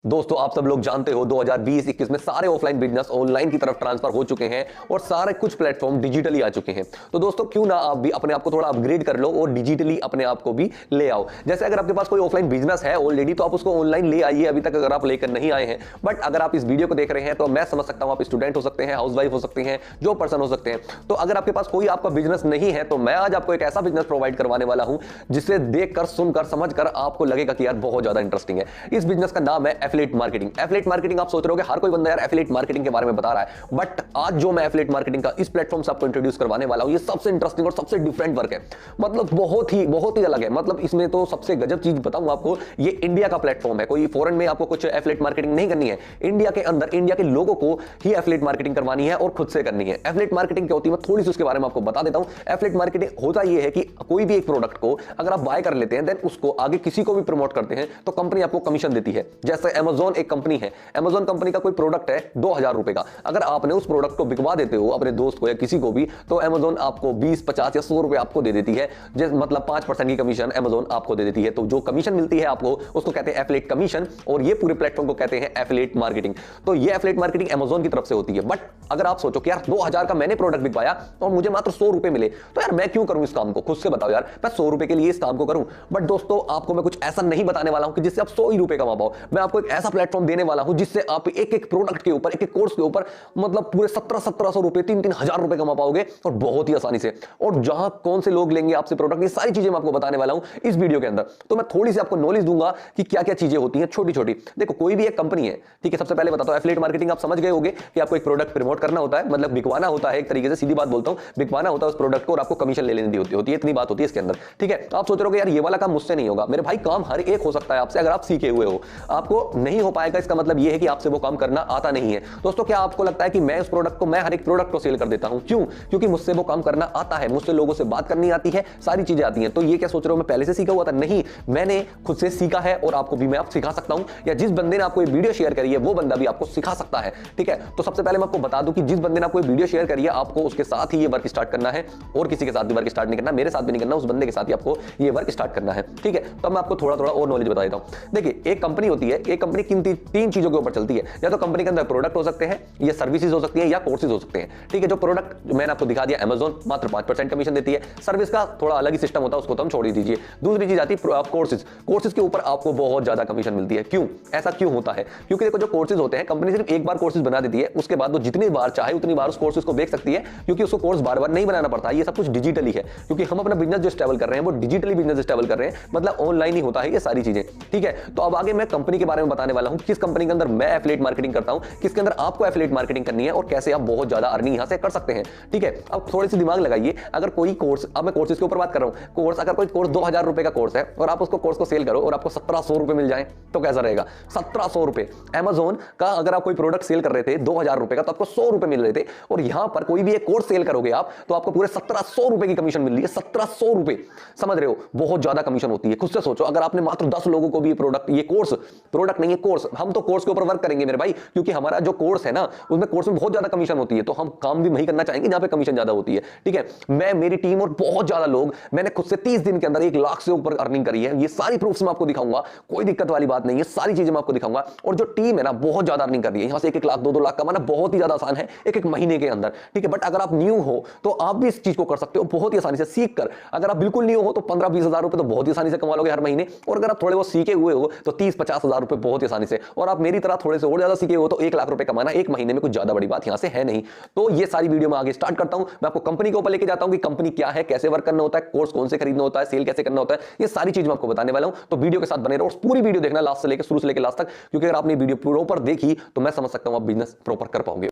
दोस्तों आप सब लोग जानते हो 2020-21 में सारे ऑफलाइन बिजनेस ऑनलाइन की तरफ ट्रांसफर हो चुके हैं और सारे कुछ प्लेटफॉर्म डिजिटली आ चुके हैं। तो दोस्तों क्यों ना आप भी अपने आप को थोड़ा अपग्रेड कर लो और डिजिटली अपने आप को भी ले आओ। जैसे अगर आपके पास कोई ऑफलाइन बिजनेस है ऑलरेडी तो आप उसको ऑनलाइन ले आइए, अभी तक अगर आप लेकर नहीं आए हैं। बट अगर आप इस वीडियो को देख रहे हैं तो मैं समझ सकता हूं, आप स्टूडेंट हो सकते हैं, हाउसवाइफ हो सकते हैं, जो पर्सन हो सकते हैं। तो अगर आपके पास कोई आपका बिजनेस नहीं है तो मैं आज आपको एक ऐसा बिजनेस प्रोवाइड करवाने वाला हूं जिसे देखकर, सुनकर, समझकर आपको लगेगा कि यार बहुत ज्यादा इंटरेस्टिंग है। इस बिजनेस का नाम है एफिलिएट मार्केटिंग। एफिलिएट मार्केटिंग आप सोच रहे हो कि हर कोई बंदा यार एफिलिएट मार्केटिंग के बारे में बता रहा है, बट आज जो मैं एफिलिएट मार्केटिंग का इस प्लेटफॉर्म से आपको इंट्रोड्यूस करवाने वाला हूं, ये सबसे इंटरेस्टिंग और सबसे डिफरेंट वर्क है। मतलब बहुत ही अलग है। मतलब इसमें तो सबसे गजब चीज बताऊं आपको, ये इंडिया का प्लेटफॉर्म है। कोई फॉरेन में आपको कुछ एफिलिएट मार्केटिंग नहीं करनी है, इंडिया के अंदर इंडिया के लोगों को ही एफिलिएट मार्केटिंग करवानी है और खुद से करनी है। एफिलिएट मार्केटिंग क्या होती है, मैं थोड़ी सी उसके बारे में आपको बता देता हूं। एफिलिएट मार्केटिंग होता यह है कि कोई भी एक प्रोडक्ट को अगर आप बाय कर लेते हैं, देन उसको आगे किसी को भी प्रमोट करते हैं तो कंपनी आपको कमीशन देती है। जैसे अमेजॉन एक कंपनी है, अमेजॉन कंपनी का कोई प्रोडक्ट है 2000 रुपए का, अगर आपने उस प्रोडक्ट को बिकवा देते हो अपने दोस्त को या किसी को भी, तो अमेजॉन आपको 20, 50 या 100 रुपए आपको दे देती है। मतलब 5% की कमीशन अमेजॉन आपको दे देती है। तो जो कमीशन मिलती है आपको, उसको कहते हैं एफिलिएट कमीशन, और ये पूरे प्लेटफॉर्म को कहते हैं एफिलिएट मार्केटिंग। तो ये एफिलिएट मार्केटिंग अमेजॉन की तरफ से होती है। बट अगर आप सोचो कि यार 2000 का मैंने प्रोडक्ट बिकवाया और मुझे मात्र 100 रुपए मिले, तो यार मैं क्यों करूं इस काम को? खुद से बताओ यार, मैं 100 रुपए के लिए इस काम को करूं? बट दोस्तों आपको मैं कुछ ऐसा नहीं बताने वाला हूं कि जिससे आप 100 ही रुपए कमा पाओ। मैं आपको एक ऐसा प्लेटफॉर्म देने वाला हूं जिससे आप एक एक प्रोडक्ट के ऊपर, एक एक कोर्स के ऊपर मतलब पूरे 1700 रुपए, 3-3000 रुपए कमा पाओगे, और बहुत ही आसानी से। और जहां कौन से लोग लेंगे आपसे प्रोडक्ट, ये सारी चीजें मैं आपको बताने वाला हूं इस वीडियो के अंदर। तो मैं थोड़ी सी आपको नॉलेज दूंगा कि क्या क्या चीजें होती हैं छोटी छोटी। देखो कोई भी एक कंपनी है, ठीक है, सबसे पहले बताता हूं एफिलिएट मार्केटिंग आप समझ गए होंगे कि आपको एक प्रोडक्ट प्रमोट करना होता है, मतलब बिकवाना होता है। एक तरीके से सीधी बात बोलता हूं, बिकवाना होता है उस प्रोडक्ट को और आपको कमीशन ले लेनी होती है। इतनी बात होती है इसके अंदर, ठीक है। आप सोच रहे हो यार ये वाला काम मुझसे नहीं होगा। मेरे भाई काम हर एक हो सकता है आपसे, अगर आप सीखे हुए हो। आपको नहीं हो पाएगा इसका मतलब यह है कि आपसे वो काम करना आता नहीं है। दोस्तों क्या आपको लगता है कि मैं उस प्रोडक्ट को, मैं हर एक प्रोडक्ट को सेल कर देता हूं? क्यों? क्योंकि मुझसे वो काम करना आता है, मुझसे लोगों से बात करनी आती है, सारी चीजें आती हैं। तो ये क्या सोच रहे हो मैं पहले से सीखा हुआ था? नहीं, मैंने खुद से सीखा है और आपको भी मैं आप सिखा सकता हूं, या जिस बंदे ने आपको ये वीडियो शेयर करी है वो बंदा भी आपको सिखा सकता है, ठीक है। तो सबसे पहले मैं आपको बता दूं कि जिस बंदे ने आपको ये वीडियो शेयर करी है, आपको उसके साथ ही ये वर्क स्टार्ट करना है, और किसी के साथ भी वर्क स्टार्ट नहीं करना, मेरे साथ भी नहीं करना, उस बंदे के साथ ही आपको ये वर्क स्टार्ट करना है, ठीक है। तो मैं आपको थोड़ा थोड़ा और नॉलेज बता देता हूं। देखिए एक कंपनी होती है, एक कंपनी किन तीन चीजों के ऊपर चलती है। या तो कंपनी के अंदर प्रोडक्ट हो सकते हैं, या सर्विसेज हो सकती है, या कोर्सेज हो सकते हैं, ठीक है। जो प्रोडक्ट मैंने आपको दिखा दिया, अमेजॉन मात्र 5% कमीशन देती है। सर्विस का थोड़ा अलग ही सिस्टम होता है, उसको तो हम छोड़ ही दीजिए। दूसरी चीज आती है कोर्सेज। कोर्सेज के ऊपर आपको बहुत ज्यादा कमीशन मिलती है। क्यों? ऐसा क्यों होता है? क्योंकि देखो जो कोर्सेज होते हैं, कंपनी सिर्फ एक बार कोर्सेज बना देती है, उसके बाद वो जितनी बार चाहे उतनी बार उस कोर्सेज को बेच सकती है, क्योंकि उसको कोर्स बार बार नहीं बनाना पड़ता है। ये सब कुछ डिजिटली है, क्योंकि हम अपना बिजनेस जो स्टेबल कर रहे हैं वो डिजिटली बिजनेस स्टेबल कर रहे हैं, मतलब ऑनलाइन ही होता है ये सारी चीजें, ठीक है। तो अब आगे मैं कंपनी के बारे में बताने वाला हूं, किस कंपनी के अंदर मैं एफिलिएट मार्केटिंग करता हूं, किसके अंदर आपको एफिलिएट मार्केटिंग करनी है, और कैसे आप बहुत ज्यादा अर्निंग यहां से कर सकते हैं, ठीक है। अब थोड़ी सी दिमाग लगाइए, अगर कोई कोर्स, अब मैं कोर्सेज के ऊपर बात कर रहा हूं, कोर्स अगर कोई कोर्स 2000 रुपए का कोर्स है और आप उसको कोर्स को सेल करो और आपको 1700 रुपए मिल जाए तो कैसा रहेगा? 1700 रुपए। अमेजॉन का अगर आप कोई प्रोडक्ट सेल कर रहे थे 2000 रुपए का, तो आपको 100 रुपए मिल रहे थे, और यहां पर कोई भी एक कोर्स सेल करोगे आप तो आपको पूरे 1700 रुपए की कमीशन मिल रही है। 1700 रुपए, समझ रहे हो? बहुत ज्यादा कमीशन होती है। खुद से सोचो, अगर आपने मात्र 10 लोगों को भी प्रोडक्ट, ये कोर्स, प्रोडक्ट नहीं है कोर्स, हम तो कोर्स के ऊपर वर्क करेंगे मेरे भाई, क्योंकि हमारा जो कोर्स है ना, उसमें कोर्स में बहुत ज्यादा कमीशन होती है, तो हम काम भी वही करना चाहेंगे जहां पे कमीशन ज्यादा होती है, ठीक है। मैं, मेरी टीम और बहुत ज्यादा लोग, मैंने खुद से 30 दिन के अंदर 1 लाख से ऊपर अर्निंग करी है। ये सारी प्रूफ्स मैं आपको दिखाऊंगा, कोई दिक्कत वाली बात नहीं है, सारी चीजें मैं आपको दिखाऊंगा। और जो टीम है ना, बहुत ज्यादा अर्निंग कर रही है, यहां से 1-1 लाख, 2-2 लाख कमाना बहुत ही ज्यादा आसान है एक महीने के अंदर, ठीक है। बट अगर आप न्यू हो तो आप भी इस चीज को कर सकते हो बहुत ही आसानी से सीख कर। अगर आप बिल्कुल न्यू हो तो 15-20 हजार रुपए तो बहुत ही आसानी से कमा लोगे हर महीने, और अगर आप थोड़े बहुत सीखे हुए हो तो 30-50 हजार रुपए बहुत ही आसानी से, और आप मेरी तरह थोड़े से और ज्यादा सीखे हो तो 1 लाख रुपए कमाना एक महीने में कुछ ज्यादा बड़ी बात यहां से है नहीं। तो ये सारी वीडियो मैं आगे स्टार्ट करता हूं। मैं आपको कंपनी के ऊपर लेके जाता हूं कि कंपनी क्या है, कैसे वर्क करना होता है, कोर्स कौन से खरीदना होता है, सेल कैसे करना होता है, ये सारी चीज मैं आपको बताने वाला हूं। तो वीडियो के साथ बने रहो, पूरी वीडियो देखना लास्ट से लेकर, शुरू से लेकर लास्ट तक, क्योंकि अगर आपने वीडियो प्रॉपर देखी तो मैं समझ सकता हूं आप बिजनेस प्रॉपर कर पाओगे।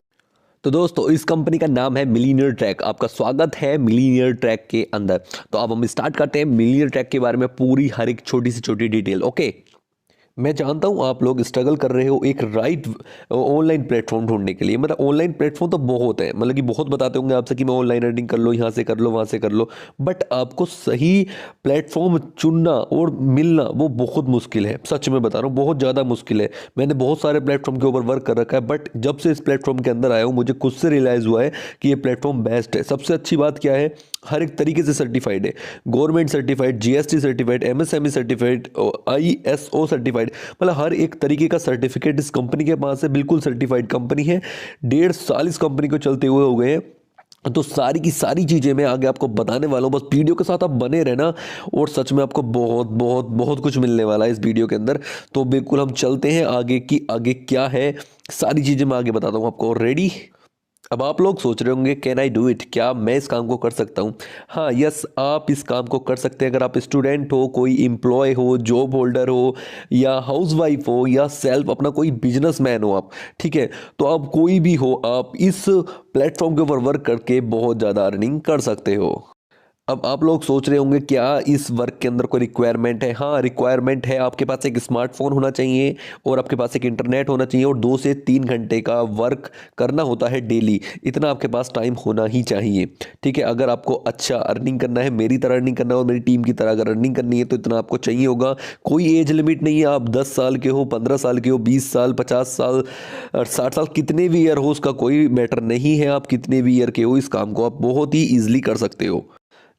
तो दोस्तों इस कंपनी का नाम है मिलीनियर ट्रैक। आपका स्वागत है मिलीनियर ट्रैक के अंदर। तो अब हम स्टार्ट करते हैं मिलीनियर ट्रैक के बारे में पूरी हर एक छोटी से छोटी डिटेल। ओके, मैं जानता हूँ आप लोग स्ट्रगल कर रहे हो एक राइट ऑनलाइन प्लेटफॉर्म ढूंढने के लिए। मतलब ऑनलाइन प्लेटफॉर्म तो बहुत है, मतलब कि बहुत बताते होंगे आपसे कि मैं ऑनलाइन अर्निंग कर लो, यहाँ से कर लो, वहाँ से कर लो, बट आपको सही प्लेटफॉर्म चुनना और मिलना वो बहुत मुश्किल है। सच में बता रहा हूँ, बहुत ज़्यादा मुश्किल है। मैंने बहुत सारे प्लेटफॉर्म के ऊपर वर्क कर रखा है, बट जब से इस प्लेटफॉर्म के अंदर आया हूँ मुझे खुद से रियलाइज़ हुआ है कि ये प्लेटफॉर्म बेस्ट है। सबसे अच्छी बात क्या है, हर एक तरीके से सर्टिफाइड है, government certified, GST certified, MSME certified, ISO certified, certified, मतलब हर एक तरीके का सर्टिफिकेट इस कंपनी के पास है, बिल्कुल सर्टिफाइड कंपनी है। 1.5 साल इस कंपनी को चलते हुए हो गए हैं। तो सारी की सारी चीज़ें मैं आगे आपको बताने वाला हूँ, बस वीडियो के साथ आप बने रहना और सच में आपको बहुत बहुत बहुत कुछ मिलने वाला है इस वीडियो के अंदर। तो बिल्कुल हम चलते हैं आगे की, आगे क्या है सारी चीज़ें मैं आगे बताता हूँ आपको। रेडी? अब आप लोग सोच रहे होंगे कैन आई डू इट, क्या मैं इस काम को कर सकता हूँ? हाँ, यस, आप इस काम को कर सकते हैं। अगर आप स्टूडेंट हो, कोई एम्प्लॉय हो, जॉब होल्डर हो, या हाउसवाइफ हो, या सेल्फ अपना कोई बिजनेसमैन हो आप, ठीक है, तो आप कोई भी हो, आप इस प्लेटफॉर्म के ऊपर वर्क करके बहुत ज़्यादा अर्निंग कर सकते हो। अब आप लोग सोच रहे होंगे क्या इस वर्क के अंदर कोई रिक्वायरमेंट है? हाँ, रिक्वायरमेंट है। आपके पास एक स्मार्टफोन होना चाहिए और आपके पास एक इंटरनेट होना चाहिए और 2 से 3 घंटे का वर्क करना होता है डेली। इतना आपके पास टाइम होना ही चाहिए, ठीक है। अगर आपको अच्छा अर्निंग करना है, मेरी तरह अर्निंग करना है और मेरी टीम की तरह अगर अर्निंग करनी है तो इतना आपको चाहिए होगा। कोई एज लिमिट नहीं है, आप 10 साल के हो, 15 साल के हो, 20 साल, 50 साल और 60 साल, कितने भी ईयर हो उसका कोई मैटर नहीं है। आप कितने भी ईयर के हो, इस काम को आप बहुत ही ईजिली कर सकते हो।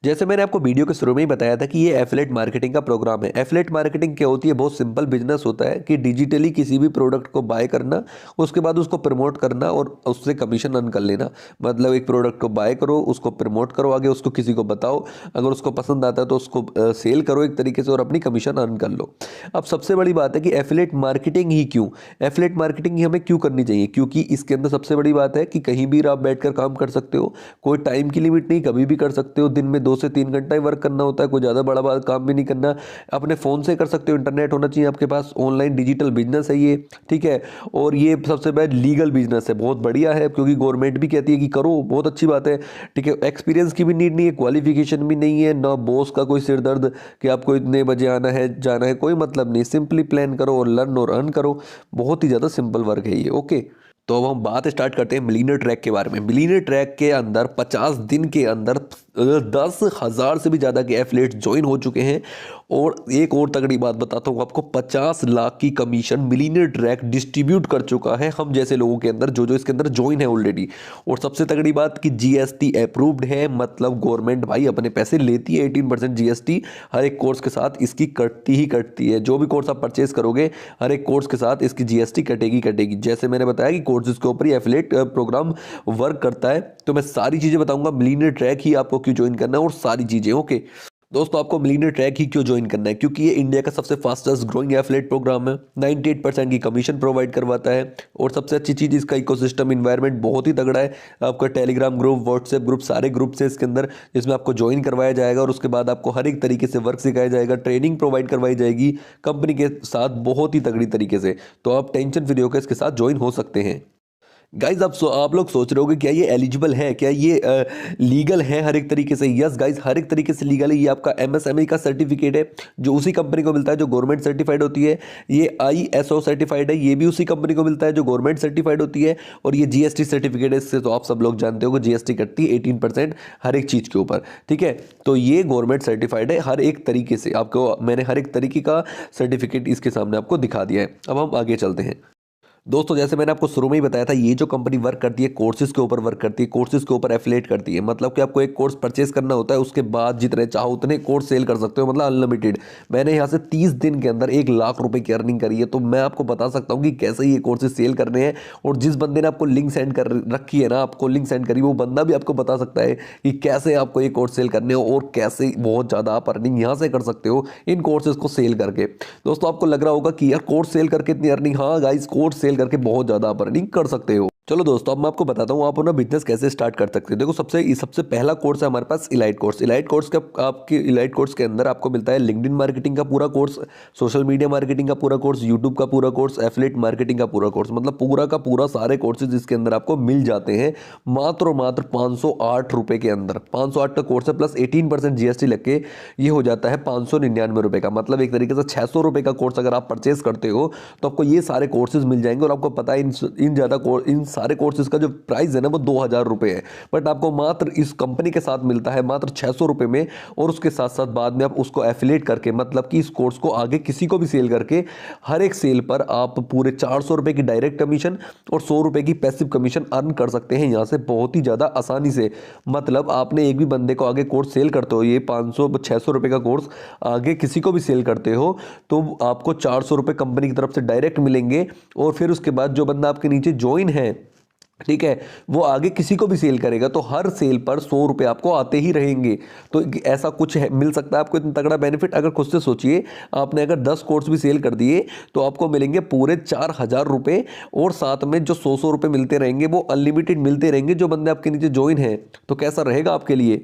जैसे मैंने आपको वीडियो के शुरू में ही बताया था कि ये एफिलिएट मार्केटिंग का प्रोग्राम है। एफिलिएट मार्केटिंग क्या होती है? बहुत सिंपल बिजनेस होता है कि डिजिटली किसी भी प्रोडक्ट को बाय करना, उसके बाद उसको प्रमोट करना और उससे कमीशन अर्न कर लेना। मतलब एक प्रोडक्ट को बाय करो, उसको प्रमोट करो, आगे उसको किसी को बताओ, अगर उसको पसंद आता है तो उसको सेल करो एक तरीके से और अपनी कमीशन अर्न कर लो। अब सबसे बड़ी बात है कि एफिलिएट मार्केटिंग ही क्यों, एफिलिएट मार्केटिंग ही हमें क्यों करनी चाहिए? क्योंकि इसके अंदर सबसे बड़ी बात है कि कहीं भी आप बैठकर काम कर सकते हो, कोई टाइम की लिमिट नहीं, कभी भी कर सकते हो। दिन में 2 से 3 घंटा ही वर्क करना होता है, कोई ज़्यादा बड़ा बड़ा काम भी नहीं करना। अपने फ़ोन से कर सकते हो, इंटरनेट होना चाहिए आपके पास, ऑनलाइन डिजिटल बिजनेस है ये, ठीक है। और ये सबसे बड़ा लीगल बिजनेस है, बहुत बढ़िया है क्योंकि गवर्नमेंट भी कहती है कि करो, बहुत अच्छी बात है, ठीक है। एक्सपीरियंस की भी नीड नहीं है, क्वालिफिकेशन भी नहीं है, ना बॉस का कोई सिर दर्द कि आपको इतने बजे आना है जाना है, कोई मतलब नहीं। सिंपली प्लान करो और लर्न और अर्न करो, बहुत ही ज़्यादा सिंपल वर्क है ये, ओके। तो अब हम बात स्टार्ट करते हैं मिलीनियर ट्रैक के बारे में। मिलीनियर ट्रैक के अंदर 50 दिन के अंदर 10,000 से भी ज़्यादा के एफिलिएट ज्वाइन हो चुके हैं। और एक और तगड़ी बात बताता हूँ आपको, 50 लाख की कमीशन मिलीनियर ट्रैक डिस्ट्रीब्यूट कर चुका है हम जैसे लोगों के अंदर, जो जो इसके अंदर ज्वाइन है ऑलरेडी। और सबसे तगड़ी बात कि जीएसटी अप्रूव्ड है, मतलब गवर्नमेंट भाई अपने पैसे लेती है। 18% जीएसटी हर एक कोर्स के साथ इसकी कटती ही कटती है। जो भी कोर्स आप परचेज करोगे, हर एक कोर्स के साथ इसकी जीएसटी कटेगी कटेगी। जैसे मैंने बताया कि कोर्सेज के ऊपर ही एफिलिएट प्रोग्राम वर्क करता है, तो मैं सारी चीज़ें बताऊंगा। मिलीनियर ट्रैक ही आपको क्यों ज्वाइन करना है और सारी चीज़ें, ओके। दोस्तों, आपको मिलीनियर ट्रैक ही क्यों ज्वाइन करना है? क्योंकि ये इंडिया का सबसे फास्टेस्ट ग्रोइंग एफिलिएट प्रोग्राम है। 98% की कमीशन प्रोवाइड करवाता है और सबसे अच्छी चीज़ इसका इकोसिस्टम इन्वायरमेंट बहुत ही तगड़ा है। आपका टेलीग्राम ग्रुप, व्हाट्सएप ग्रुप, सारे ग्रुप्स हैं इसके अंदर, जिसमें आपको ज्वाइन करवाया जाएगा और उसके बाद आपको हर एक तरीके से वर्क सिखाया जाएगा, ट्रेनिंग प्रोवाइड करवाई जाएगी कंपनी के साथ बहुत ही तगड़ी तरीके से। तो आप टेंशन फ्री होकर इसके साथ ज्वाइन हो सकते हैं। गाइज, आप लोग सोच रहे होगे क्या ये एलिजिबल है, क्या ये लीगल है हर एक तरीके से? यस गाइज, हर एक तरीके से लीगल है। ये आपका एमएसएमई का सर्टिफिकेट है जो उसी कंपनी को मिलता है जो गवर्नमेंट सर्टिफाइड होती है। ये आईएसओ सर्टिफाइड है, ये भी उसी कंपनी को मिलता है जो गवर्नमेंट सर्टिफाइड होती है। और ये जीएसटी सर्टिफिकेट है, इससे तो आप सब लोग जानते हो कि जीएसटी कटती है 18% हर एक चीज़ के ऊपर, ठीक है। तो ये गवर्नमेंट सर्टिफाइड है हर एक तरीके से। आपको मैंने हर एक तरीके का सर्टिफिकेट इसके सामने आपको दिखा दिया है। अब हम आगे चलते हैं। दोस्तों, जैसे मैंने आपको शुरू में ही बताया था, ये जो कंपनी वर्क करती है कोर्सेज के ऊपर वर्क करती है, कोर्सेज के ऊपर एफिलिएट करती है। मतलब कि आपको एक कोर्स परचेस करना होता है, उसके बाद जितने चाहो उतने कोर्स सेल कर सकते हो, मतलब अनलिमिटेड। मैंने यहाँ से 30 दिन के अंदर 1 लाख रुपए की अर्निंग करी है। तो मैं आपको बता सकता हूँ कि कैसे ये कोर्सेज सेल करने हैं। और जिस बंदे ने आपको लिंक सेंड कर रखी है ना, आपको लिंक सेंड करी, वो बंदा भी आपको बता सकता है कि कैसे आपको ये कोर्स सेल करने हो और कैसे बहुत ज़्यादा आप अर्निंग यहाँ से कर सकते हो इन कोर्सेज को सेल करके। दोस्तों, आपको लग रहा होगा कि यार कोर्स सेल करके इतनी अर्निंग, हाँ गाइस, कोर्स सेल करके बहुत ज़्यादा अर्निंग कर सकते हो। चलो दोस्तों, अब मैं आपको बताता हूँ आप अपना बिजनेस कैसे स्टार्ट कर सकते हो। देखो, सबसे पहला कोर्स है हमारे पास इलाइट कोर्स। इलाइट कोर्स का आपके इलाइट कोर्स के अंदर आपको मिलता है लिंक्डइन मार्केटिंग का पूरा कोर्स, सोशल मीडिया मार्केटिंग का पूरा कोर्स, यूट्यूब का पूरा कोर्स, एफिलिएट मार्केटिंग का पूरा कोर्स, मतलब पूरा का पूरा सारे कोर्सेज इसके अंदर आपको मिल जाते हैं मात्र और मात्र 508 रुपये के अंदर। 508 का कोर्स है प्लस 18% जीएसटी लग के ये हो जाता है 599 रुपये का। मतलब एक तरीके से 600 रुपये का कोर्स अगर आप परचेस करते हो तो आपको ये सारे कोर्सेज मिल जाएंगे। और आपको पता है इन सारे कोर्सेज का जो प्राइस है ना वो 2000 रुपये है, बट आपको मात्र इस कंपनी के साथ मिलता है मात्र 600 रुपये में। और उसके साथ साथ बाद में आप उसको एफिलेट करके, मतलब कि इस कोर्स को आगे किसी को भी सेल करके, हर एक सेल पर आप पूरे 400 रुपये की डायरेक्ट कमीशन और 100 रुपये की पैसिव कमीशन अर्न कर सकते हैं यहाँ से बहुत ही ज़्यादा आसानी से। मतलब आपने एक भी बंदे को आगे कोर्स सेल करते हो, ये 500-600 रुपये का कोर्स आगे किसी को भी सेल करते हो तो आपको 400 रुपये कंपनी की तरफ से डायरेक्ट मिलेंगे। और फिर उसके बाद जो बंदा आपके नीचे ज्वाइन है, ठीक है, वो आगे किसी को भी सेल करेगा तो हर सेल पर 100 रुपये आपको आते ही रहेंगे। तो ऐसा कुछ है, मिल सकता है आपको इतना तगड़ा बेनिफिट। अगर खुद से सोचिए, आपने अगर 10 कोर्स भी सेल कर दिए तो आपको मिलेंगे पूरे 4000 रुपये, और साथ में जो 100 रुपये मिलते रहेंगे वो अनलिमिटेड मिलते रहेंगे जो बंदे आपके नीचे ज्वाइन है। तो कैसा रहेगा आपके लिए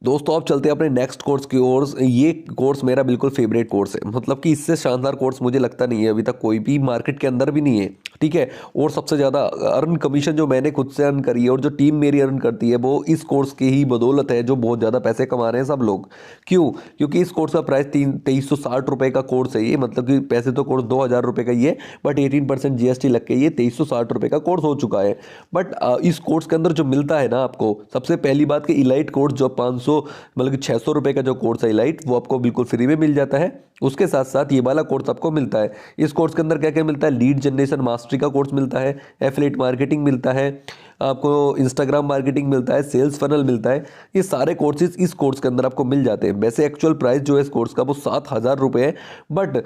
दोस्तों। आप चलते हैं अपने नेक्स्ट कोर्स की ओर। ये कोर्स मेरा बिल्कुल फेवरेट कोर्स है, मतलब कि इससे शानदार कोर्स मुझे लगता नहीं है अभी तक कोई भी, मार्केट के अंदर भी नहीं है, ठीक है। और सबसे ज़्यादा अर्न कमीशन जो मैंने खुद से अर्न करी है और जो टीम मेरी अर्न करती है वो इस कोर्स की ही बदौलत है, जो बहुत ज़्यादा पैसे कमा रहे हैं सब लोग। क्यों? क्योंकि इस कोर्स का प्राइस 2360 रुपये का कोर्स है ये, मतलब कि पैसे तो कोर्स 2000 रुपये का ही है, बट 18% GST लग के ये 2360 रुपये का कोर्स हो चुका है। बट इस कोर्स के अंदर जो मिलता है ना आपको, सबसे पहली बात कि इलाइट कोर्स जो 500 मतलब कि 600 रुपये का जो कोर्स है इलाइट, वो आपको बिल्कुल फ्री में मिल जाता है। उसके साथ साथ ये वाला कोर्स आपको मिलता है। इस कोर्स के अंदर क्या क्या मिलता है? लीड जनरेशन मास्टरी का कोर्स मिलता है, एफिलिएट मार्केटिंग मिलता है, आपको इंस्टाग्राम मार्केटिंग मिलता है, सेल्स फनल मिलता है। ये सारे कोर्सेज इस कोर्स के अंदर आपको मिल जाते हैं। वैसे एक्चुअल प्राइस जो है इस कोर्स का वो 7000 रुपये है, बट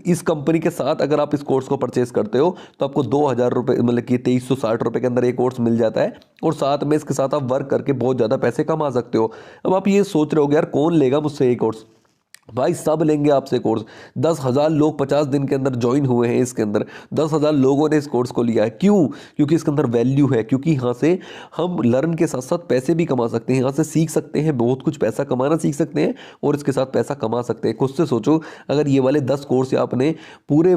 इस कंपनी के साथ अगर आप इस कोर्स को परचेस करते हो तो आपको 2000 रुपये, मतलब कि 2360 रुपये के अंदर एक कोर्स मिल जाता है। और साथ में इसके साथ आप वर्क करके बहुत ज़्यादा पैसे कमा सकते हो। अब आप ये सोच रहे हो यार कौन लेगा मुझसे ये कोर्स? भाई सब लेंगे आपसे कोर्स। 10,000 लोग 50 दिन के अंदर ज्वाइन हुए हैं इसके अंदर, 10,000 लोगों ने इस कोर्स को लिया है। क्यों? क्योंकि इसके अंदर वैल्यू है, क्योंकि यहाँ से हम लर्न के साथ साथ पैसे भी कमा सकते हैं, यहाँ से सीख सकते हैं, बहुत कुछ पैसा कमाना सीख सकते हैं और इसके साथ पैसा कमा सकते हैं। खुद से सोचो, अगर ये वाले 10 कोर्स आपने पूरे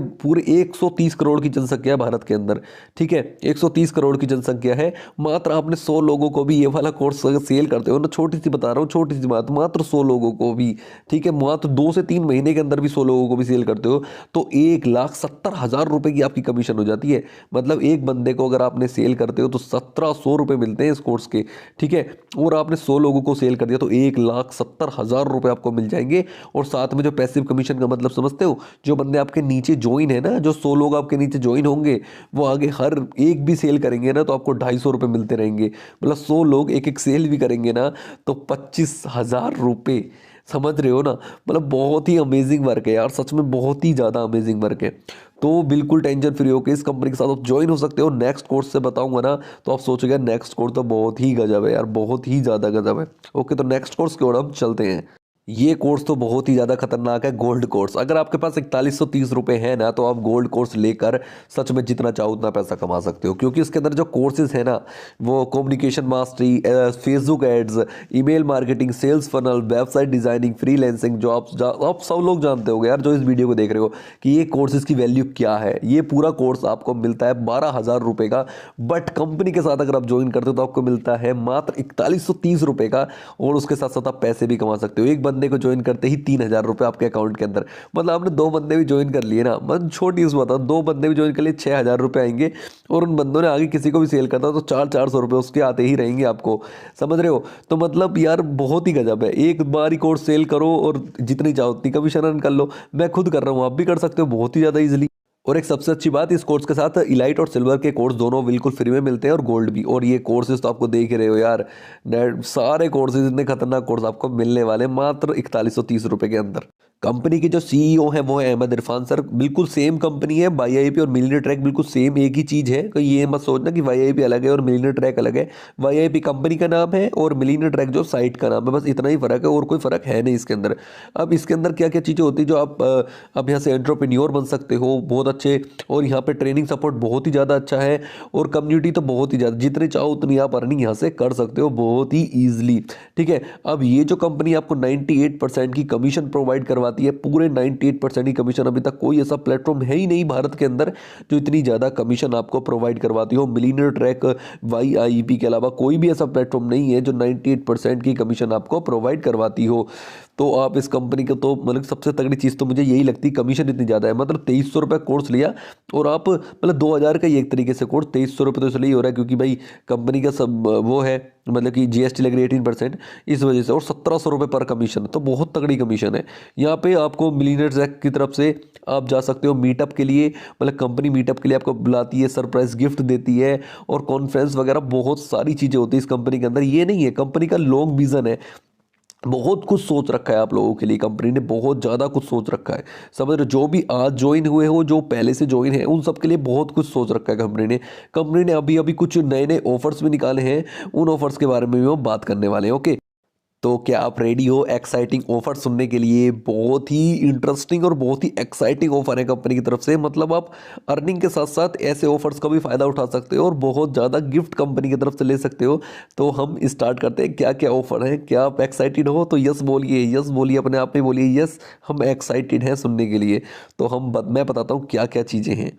130 करोड़ की जनसंख्या है भारत के अंदर, ठीक है, 130 करोड़ की जनसंख्या है, मात्र आपने 100 लोगों को भी ये वाला कोर्स सेल करते हो ना, छोटी सी बता रहा हूँ, छोटी सी बात, मात्र 100 लोगों को भी, ठीक है, तो 2 से 3 महीने के अंदर भी 100 लोगों को भी सेल करते हो तो 1,70,000 रुपए की आपकी कमीशन हो जाती है। मतलब एक बंदे को अगर आपने सेल करते हो तो 1700 रुपए मिलते हैं इस कोर्स के, ठीक है। और आपने 100 लोगों को सेल कर दिया तो 1,70,000 रुपए आपको मिल जाएंगे। और साथ में जो पैसिव कमीशन का मतलब समझते हो, जो बंदे आपके नीचे ज्वाइन है ना, जो 100 लोग आपके नीचे ज्वाइन होंगे वो आगे हर एक भी सेल करेंगे ना तो आपको 250 रुपये मिलते रहेंगे। मतलब 100 लोग एक एक सेल भी करेंगे ना तो 25,000 रुपये, समझ रहे हो ना। मतलब बहुत ही अमेजिंग वर्क है यार, सच में बहुत ही ज़्यादा अमेजिंग वर्क है। तो बिल्कुल टेंशन फ्री होकर इस कंपनी के साथ आप ज्वाइन हो सकते हो। नेक्स्ट कोर्स से बताऊंगा ना तो आप सोचोगे नेक्स्ट कोर्स तो बहुत ही गजब है यार, बहुत ही ज़्यादा गजब है। ओके, तो नेक्स्ट कोर्स की ओर हम चलते हैं। ये कोर्स तो बहुत ही ज़्यादा खतरनाक है, गोल्ड कोर्स। अगर आपके पास 4130 रुपये है ना तो आप गोल्ड कोर्स लेकर सच में जितना चाहो उतना पैसा कमा सकते हो, क्योंकि इसके अंदर जो कोर्सेज है ना वो communication mastery, Facebook ads, email marketing, sales funnel, website designing, freelancing, जो आप सब लोग जानते होंगे यार जो इस वीडियो को देख रहे हो कि ये कोर्सेज की वैल्यू क्या है। ये पूरा कोर्स आपको मिलता है 12,000 रुपये का, बट कंपनी के साथ अगर आप ज्वाइन करते हो तो आपको मिलता है मात्र 4130 रुपये का। और उसके साथ साथ आप पैसे भी कमा सकते हो। एक बंदे को ज्वाइन करते ही 3000 रुपये आपके अकाउंट के अंदर, मतलब आपने 2 बंदे भी ज्वाइन कर लिए ना, मतलब छोटी उस बात, 2 बंदे भी ज्वाइन कर लिए 6000 रुपये आएंगे। और उन बंदों ने आगे किसी को भी सेल करता तो 400 रुपये उसके आते ही रहेंगे आपको, समझ रहे हो। तो मतलब यार बहुत ही गजब है। एक बार ही कोर्स सेल करो और जितनी चाहो उतनी कमीशन अर्न कर लो। मैं खुद कर रहा हूँ, आप भी कर सकते हो बहुत ही ज़्यादा ईजिली। और एक सबसे अच्छी बात, इस कोर्स के साथ इलाइट और सिल्वर के कोर्स दोनों बिल्कुल फ्री में मिलते हैं और गोल्ड भी। और ये कोर्सेज तो आपको देख रहे हो यार, सारे कोर्सेज इतने खतरनाक कोर्स आपको मिलने वाले मात्र 4130 रुपये के अंदर। कंपनी के जो CEO हैं वो है अहमद इरफान सर। बिल्कुल सेम कंपनी है, YIP और मिलियनेयर ट्रैक बिल्कुल सेम एक ही चीज़ है। तो ये मत सोचना कि YIP अलग है और मिलियनेयर ट्रैक अलग है। YIP कंपनी का नाम है और मिलियनेयर ट्रैक जो साइट का नाम है, बस इतना ही फ़र्क है और कोई फ़र्क है नहीं इसके अंदर। अब इसके अंदर क्या क्या चीज़ें होती है जो आप अब यहाँ से एंटरप्रेन्योर बन सकते हो बहुत अच्छे, और यहाँ पे ट्रेनिंग सपोर्ट बहुत ही ज़्यादा अच्छा है, और कम्युनिटी तो बहुत ही ज़्यादा, जितने चाहो उतनी आप अर्निंग यहाँ से कर सकते हो बहुत ही ईजिली, ठीक है। अब ये जो कंपनी आपको 98% की कमीशन प्रोवाइड करवाती है, पूरे 98% की कमीशन, अभी तक कोई ऐसा प्लेटफॉर्म है ही नहीं भारत के अंदर जो इतनी ज़्यादा कमीशन आपको प्रोवाइड करवाती हो। मिलियनेयर ट्रैक, YIP के अलावा कोई भी ऐसा प्लेटफॉर्म नहीं है जो 98% की कमीशन आपको प्रोवाइड करवाती हो। तो आप इस कंपनी का तो मतलब सबसे तगड़ी चीज़ तो मुझे यही लगती है, कमीशन इतनी ज़्यादा है। मतलब 2300 रुपये कोर्स लिया और आप मतलब 2000 का ही एक तरीके से कोर्स, 2300 रुपये तो इसलिए हो रहा है क्योंकि भाई कंपनी का सब वो है, मतलब कि जीएसटी लग रही है 18% इस वजह से, और 1700 रुपये पर कमीशन, तो बहुत तगड़ी कमीशन है। यहाँ पे आपको मिलीनियर्स एक्ट की तरफ से आप जा सकते हो मीटअप के लिए, मतलब कंपनी मीटअप के लिए आपको बुलाती है, सरप्राइज गिफ्ट देती है, और कॉन्फ्रेंस वगैरह बहुत सारी चीज़ें होती है इस कंपनी के अंदर। ये नहीं है, कंपनी का लॉन्ग विजन है, बहुत कुछ सोच रखा है आप लोगों के लिए, कंपनी ने बहुत ज़्यादा कुछ सोच रखा है। समझ रहे हो, जो भी आज ज्वाइन हुए हो, जो पहले से ज्वाइन है, उन सब के लिए बहुत कुछ सोच रखा है कंपनी ने। कंपनी ने अभी अभी कुछ नए नए ऑफर्स भी निकाले हैं, उन ऑफर्स के बारे में भी हम बात करने वाले हैं। ओके, तो क्या आप रेडी हो एक्साइटिंग ऑफर सुनने के लिए? बहुत ही इंटरेस्टिंग और बहुत ही एक्साइटिंग ऑफर है कंपनी की तरफ से। मतलब आप अर्निंग के साथ साथ ऐसे ऑफर्स का भी फ़ायदा उठा सकते हो और बहुत ज़्यादा गिफ्ट कंपनी की तरफ से ले सकते हो। तो हम स्टार्ट करते हैं, क्या क्या ऑफर है। क्या आप एक्साइटेड हो? तो यस बोलिए, यस बोलिए, अपने आप में बोलिए यस, हम एक्साइटेड हैं सुनने के लिए। तो मैं बताता हूँ क्या क्या चीज़ें हैं।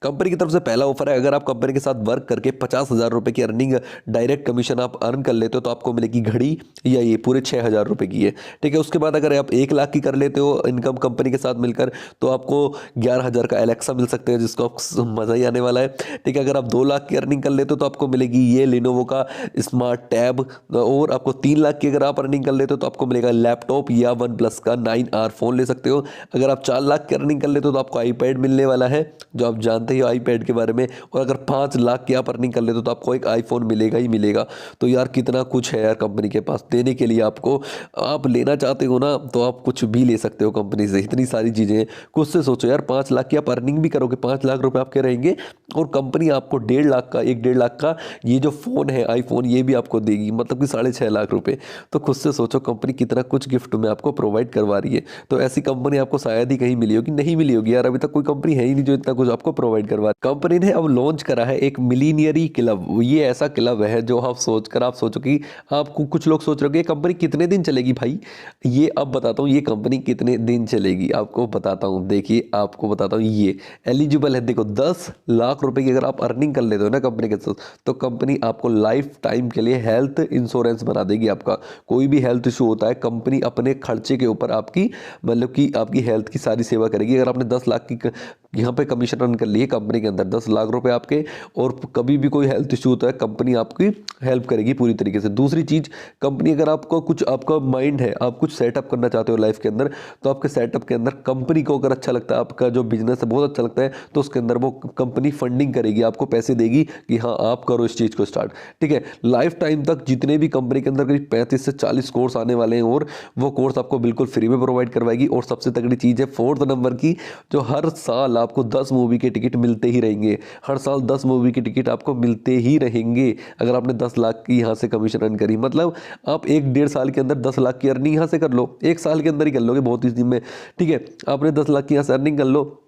कंपनी की तरफ से पहला ऑफर है, अगर आप कंपनी के साथ वर्क करके 50,000 रुपये की अर्निंग डायरेक्ट कमीशन आप अर्न कर लेते हो तो आपको मिलेगी घड़ी, या ये पूरे 6,000 रुपये की है। ठीक है, उसके बाद अगर आप 1 लाख की कर लेते हो इनकम कंपनी के साथ मिलकर तो आपको 11,000 का एलेक्सा मिल सकते हैं, जिसको आप मज़ा ही आने वाला है। ठीक है, अगर आप 2 लाख की अर्निंग कर लेते हो तो आपको मिलेगी ये लिनोवो का स्मार्ट टैब, और आपको 3 लाख की अगर आप अर्निंग कर लेते हो तो आपको मिलेगा लैपटॉप या OnePlus का 9R फ़ोन ले सकते हो। अगर आप 4 लाख की अर्निंग कर लेते हो तो आपको आईपैड मिलने वाला है, जो आप जानते ही आईपैड के बारे में। और अगर 5 लाख की आप अर्निंग कर लेते हो तो आपको एक आईफोन मिलेगा ही मिलेगा। तो यार कितना कुछ है यार कंपनी के पास देने के लिए आपको। आप लेना चाहते हो ना तो आप कुछ भी ले सकते हो कंपनी से, इतनी सारी चीज़ें हैं। कुछ से सोचो यार, 5 लाख की आप अर्निंग भी करोगे, 5 लाख रुपए आपके रहेंगे, और कंपनी आपको 1.5 लाख का, 1-1.5 लाख का ये जो फ़ोन है आईफोन, ये भी आपको देगी, मतलब कि 6.5 लाख रुपए। तो खुद से सोचो कंपनी कितना कुछ गिफ्ट में आपको प्रोवाइड करवा रही है। तो ऐसी कंपनी आपको शायद ही कहीं मिली होगी, नहीं मिली होगी यार, अभी तक कोई कंपनी है ही नहीं जो इतना कुछ आपको प्रोवाइड करवा। कंपनी ने अब लॉन्च करा है एक मिलीनियरी क्लब। ये ऐसा क्लब है जो आप सोचो कि आपको, कुछ लोग सोच रहे हो कि ये कंपनी कितने दिन चलेगी भाई। ये अब बताता हूँ ये कंपनी कितने दिन चलेगी, आपको बताता हूँ। देखिए आपको बताता हूँ, ये एलिजिबल है। देखो 10 लाख रुपए की अगर आप अर्निंग कर लेते हो ना कंपनी के साथ, तो कंपनी आपको लाइफ टाइम के लिए हेल्थ इंश्योरेंस बना देगी। आपका कोई भी हेल्थ इशू होता है, कंपनी अपने खर्चे के ऊपर आपकी, मतलब कि आपकी हेल्थ की सारी सेवा करेगी। अगर आपने 10 लाख की यहाँ पे कमीशन अर्न कर लिए कंपनी के अंदर, 10 लाख रुपए आपके, और कभी भी कोई हेल्थ इशू होता है कंपनी आपकी हेल्प करेगी पूरी तरीके से। दूसरी चीज़, कंपनी अगर आपको कुछ, आपका माइंड है, आप कुछ सेटअप करना चाहते हो लाइफ के अंदर, तो आपके सेटअप के अंदर कंपनी को अगर अच्छा लगता है, आपका जो बिजनेस है बहुत अच्छा लगता है, तो उसके अंदर वो कंपनी फंडिंग करेगी, आपको पैसे देगी कि हाँ आप करो इस चीज़ को स्टार्ट। ठीक है, लाइफ टाइम तक जितने भी कंपनी के अंदर करीब 35 से 40 कोर्स आने वाले हैं, और वो कोर्स आपको बिल्कुल फ्री में प्रोवाइड करवाएगी। और सबसे तगड़ी चीज़ है 4th नंबर की, जो हर साल आपको 10 मूवी के टिकट मिलते ही रहेंगे। हर साल 10 मूवी की टिकट आपको मिलते ही रहेंगे अगर आपने 10 लाख की यहाँ से कमीशन अर्न करी। मतलब आप 1-1.5 साल के अंदर 10 लाख की अर्निंग यहाँ से कर लो, 1 साल के अंदर ही कर लोगे बहुत इस दिन में। ठीक है, आपने 10 लाख की यहाँ से अर्निंग कर लो,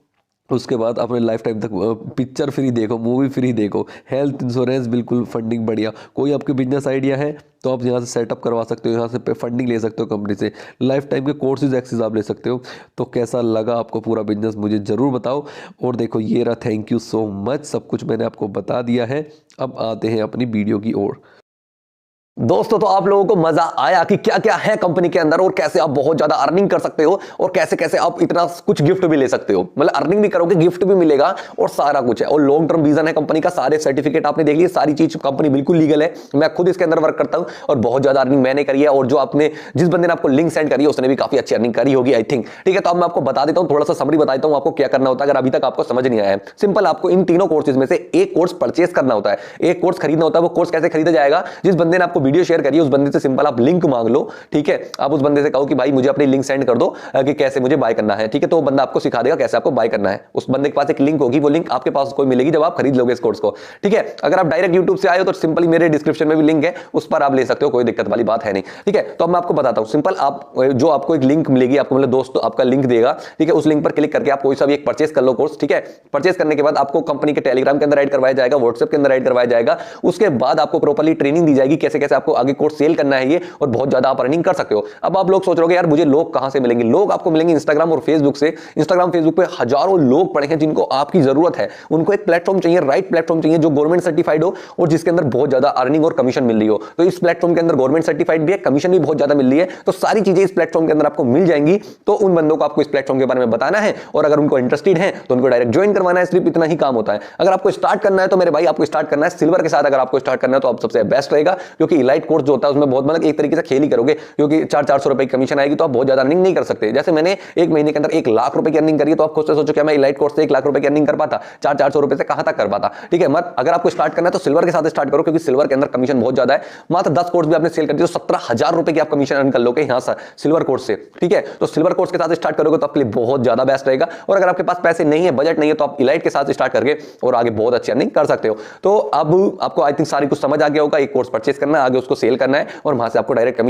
उसके बाद अपने लाइफ टाइम तक पिक्चर फ्री देखो, मूवी फ्री देखो, हेल्थ इंश्योरेंस बिल्कुल, फंडिंग बढ़िया। कोई आपके बिजनेस आइडिया है तो आप यहाँ से सेटअप करवा सकते हो, यहाँ से फंडिंग ले सकते हो कंपनी से, लाइफ टाइम के कोर्सेज एक्सेस आप ले सकते हो। तो कैसा लगा आपको पूरा बिजनेस मुझे ज़रूर बताओ। और देखो ये रहा, थैंक यू सो मच, सब कुछ मैंने आपको बता दिया है। अब आते हैं अपनी वीडियो की ओर। दोस्तों तो आप लोगों को मजा आया कि क्या क्या है कंपनी के अंदर और कैसे आप बहुत ज्यादा अर्निंग कर सकते हो और कैसे कैसे आप इतना कुछ गिफ्ट भी ले सकते हो। मतलब अर्निंग भी करोगे, गिफ्ट भी मिलेगा और सारा कुछ है। और लॉन्ग टर्म विजन है कंपनी का, सारे सर्टिफिकेट आपने देख लिए, सारी चीज कंपनी बिल्कुल लीगल है। मैं खुद इसके अंदर वर्क करता हूं और बहुत ज्यादा अर्निंग मैंने करी है, और जो आपने, जिस बंदे ने आपको लिंक सेंड करी है उसने भी काफी अच्छी अर्निंग करी होगी आई थिंक। ठीक है, तो अब मैं आपको बता देता हूं, थोड़ा सा समरी बता देता हूं आपको क्या करना होता है अगर अभी तक आपको समझ नहीं आया है। सिंपल, आपको इन तीनों कोर्सेज में से एक कोर्स परचेस करना होता है, एक कोर्स खरीदना होता है। वो कोर्स कैसे खरीदा जाएगा? जिस बंदे ने आपको वीडियो शेयर करी है उस बंदे से सिंपल आप लिंक मांग लो। ठीक है, आप उस बंदे से कहो कि भाई मुझे अपनी लिंक सेंड कर दो कि कैसे मुझे बाय करना है। ठीक है, तो वो बंदा आपको सिखा देगा कैसे आपको बाय करना है। उस बंदे के पास एक लिंक होगी, वो लिंक आपके पास कोई मिलेगी जब आप खरीद लोगे इस कोर्स को। ठीक है, अगर आप डायरेक्ट यूट्यूब से आए हो तो सिंपली मेरे डिस्क्रिप्शन में भी लिंक है, उस पर आप ले सकते हो, कोई दिक्कत वाली बात है नहीं। ठीक है, तो अब मैं आपको बताता हूं सिंपल, आप जो आपको एक लिंक मिलेगी, आपको मतलब दोस्त आपका लिंक देगा। ठीक है, उस लिंक पर क्लिक करके आप कोई सा भी एक परचेस कर लो कोर्स। ठीक है, परचेस करने के बाद आपको कंपनी के टेलीग्राम के अंदर ऐड करवाया जाएगा, व्हाट्सएप के अंदर ऐड करवाया जाएगा। उसके बाद आपको प्रॉपर्ली ट्रेनिंग दी जाएगी कैसे कैसे आपको आगे कोर्स सेल करना है ये, और बहुत ज्यादा आप अर्निंग कर सकते हो। अब आप लोग सोच रहे हो यार मुझे लोग कहां से मिलेंगे? लोग आपको मिलेंगे इंस्टाग्राम और फेसबुक से। इंस्टाग्राम फेसबुक पे हजारों लोग पड़े हैं जिनको आपकी जरूरत है। उनको एक प्लेटफॉर्म चाहिए, राइट प्लेटफॉर्म चाहिए जो गवर्नमेंट सर्टिफाइड हो और जिसके अंदर बहुत ज्यादा अर्निंग और कमीशन मिल रही हो। तो इस प्लेटफॉर्म के अंदर गवर्नमेंट सर्टिफाइड भी है, कमीशन भी बहुत ज्यादा मिल रही है, तो सारी चीजें इस प्लेटफॉर्म के अंदर आपको मिल जाएंगी। तो उन बंदों को आपको इस प्लेटफॉर्म के बारे में बताना है, और अगर उनको इंटरेस्टेड है तो उनको डायरेक्ट ज्वाइन करवाना है। सिर्फ इतना ही काम होता है। अगर आपको स्टार्ट करना है तो मेरे भाई आपको स्टार्ट करना है सिल्वर के साथ। अगर आपको स्टार्ट करना है तो आप सबसे बेस्ट रहेगा, क्योंकि इलाइट कोर्स जो होता है उसमें बहुत मतलब एक तरीके से खेल ही करोगे, क्योंकि 400 रुपए की कमीशन आएगी तो आप बहुत ज्यादा अर्निंग नहीं कर सकते। जैसे मैंने एक महीने के अंदर 1 लाख रुपए की अर्निंग करी है, तो आप खुद से सोचो क्या मैं इलाइट कोर्स से 1 लाख रुपए की अर्निंग कर पाता? 400 रुपए से कहां तक कर पाता? ठीक है, मत अगर आपको स्टार्ट करना है तो सिल्वर के साथ स्टार्ट करो, क्योंकि सिल्वर के अंदर कमीशन बहुत ज्यादा है। मात्र 10 कोर्स भी आपने सेल कर दिए तो 17,000 रुपए की आप कमीशन अर्न कर लोगे यहां से सिल्वर कोर्स से। ठीक है, तो सिल्वर कोर्स के साथ स्टार्ट करोगे तो आपके लिए बहुत ज्यादा बेस्ट रहेगा। और अगर आपके पास पैसे नहीं है, बजट नहीं है, तो आप इलाइट के साथ स्टार्ट करके और आगे बहुत अच्छी अर्निंग कर सकते हो। तो अब आपको आई थिंक सारी कुछ समझ आ गया होगा। एक कोर्स परचेस करना है, आगे उसको सेल करना है, और वहां से आपको डायरेक्ट कमीशन